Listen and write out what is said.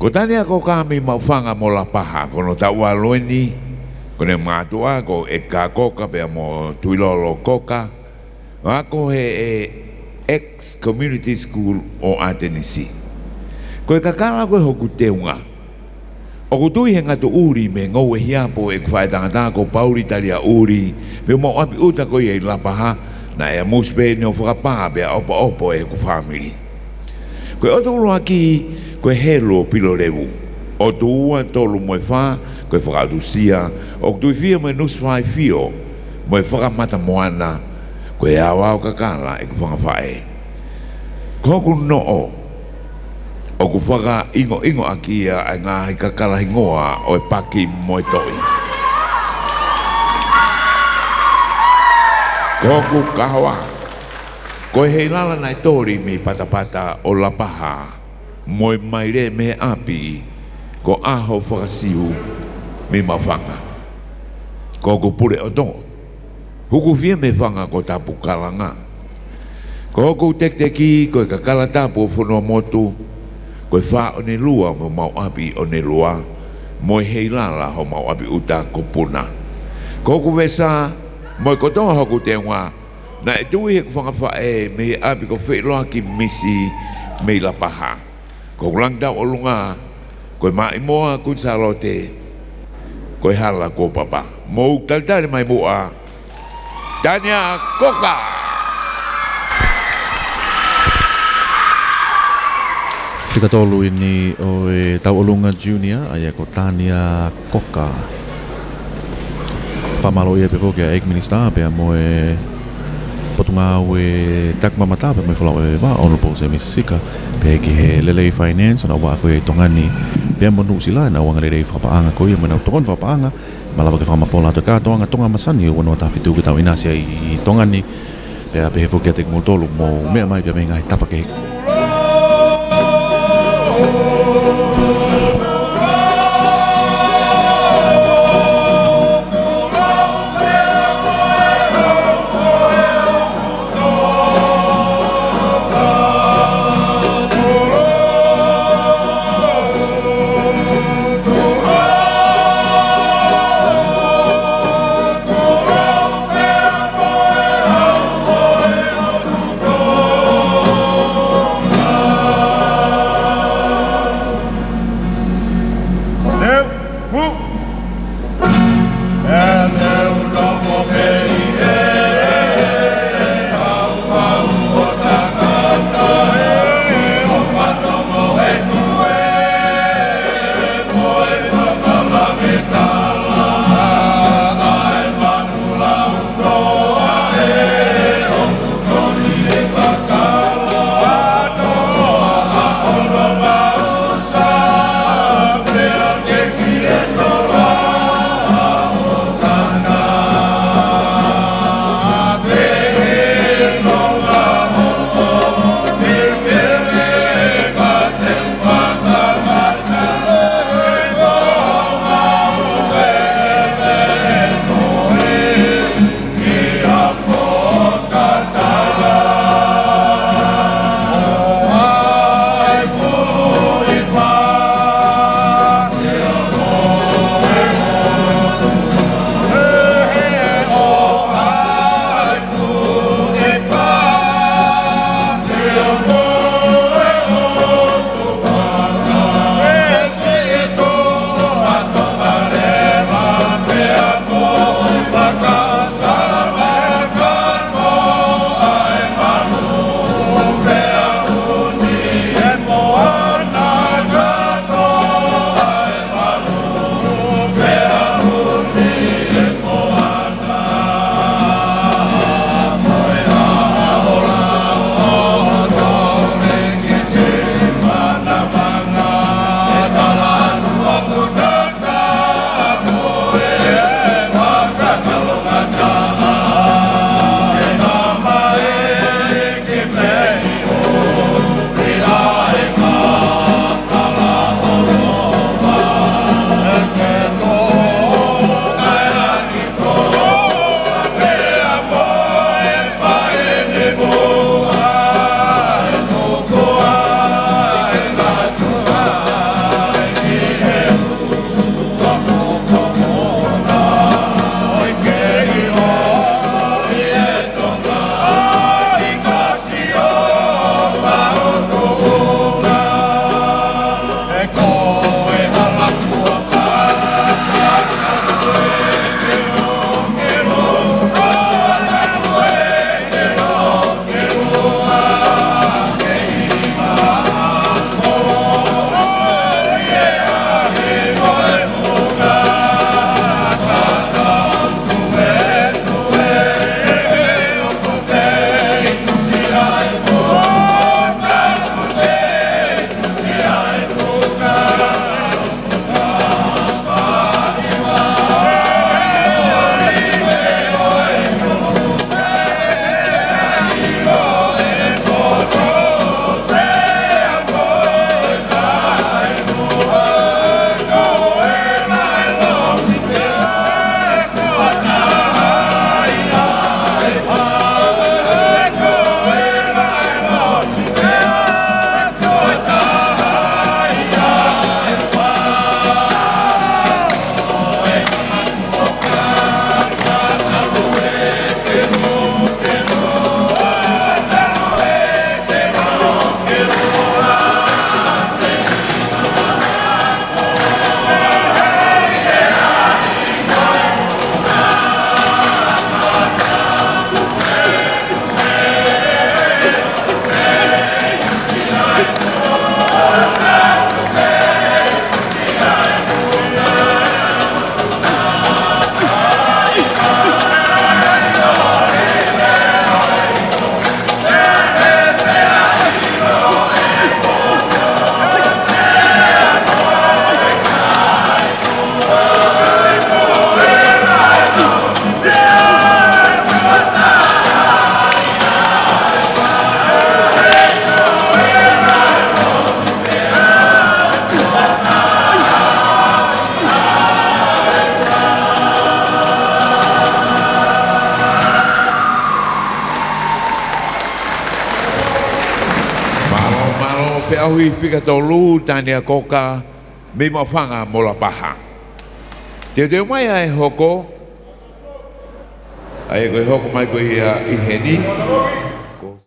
Ko tani ako kami maufanga mo lapaha kono taualoeni kone matua ko eka koka pe mo tuilolo koka ako he ex community school o Atenisi ko kakala ko hoku teunga o kutui he ngatu uri me ngowe hiapo e kwai tangata ko pauri talia uri me mo api uta ko ye lapaha na e muspe no whakapaa pe opo e ku family ko o tolu aki ko helo pilo levu o tua tolu mo fa ko whakadusia o tui fia me nus fai fio mo whakamata moana ko e awa o kakala e ku whangawhae ko ku no o ku whaka ingo aki a ngā hi kakala hingoa o e paki mo e toi. Ko ku kawa, ko e hei lala nai tori me patapata o lapaha mo e maire me api ko aho whakasiu me mawhanga. Ko ku pure o tongo, huku fia me whanga ko tapu kalanga. Ko ku tekteki ko e kakala tapu o whanua motu ko fa o ne lua mo mau api o ne lua mo hei lala ho mau api uta ko puna ko ku vesa mo ko tonga hoku te ngā na e tui he whangawha e me he api ko whi loa ki misi me la paha ko langda o lunga ko mai moa kun salote ko hala ko papa mo taltari mai moa Tania Koka. Whikatolu ini o e Tauolunga Junior ai ko Tania Koka. Whamalo ia pe foke a Egg Minister pe mo e potunga o e takmamata pe mo whalau e wa Honorable Semi Sika pe ki he lelei finance na wa ko e tongani pe mo nu sila na wanga lelei whapaanga ko ia mana tongon whapaanga malawa ke whamafola to ka tonga masani o no ta fitu ki tau inasia i tongani pe he foke a tek mo tolu mo mea mai pe me ngai tapa ke ahui fika tolu tania koka me mawhanga mo la paha. Te mai ai hoko, ai koe hoko mai koe i heni,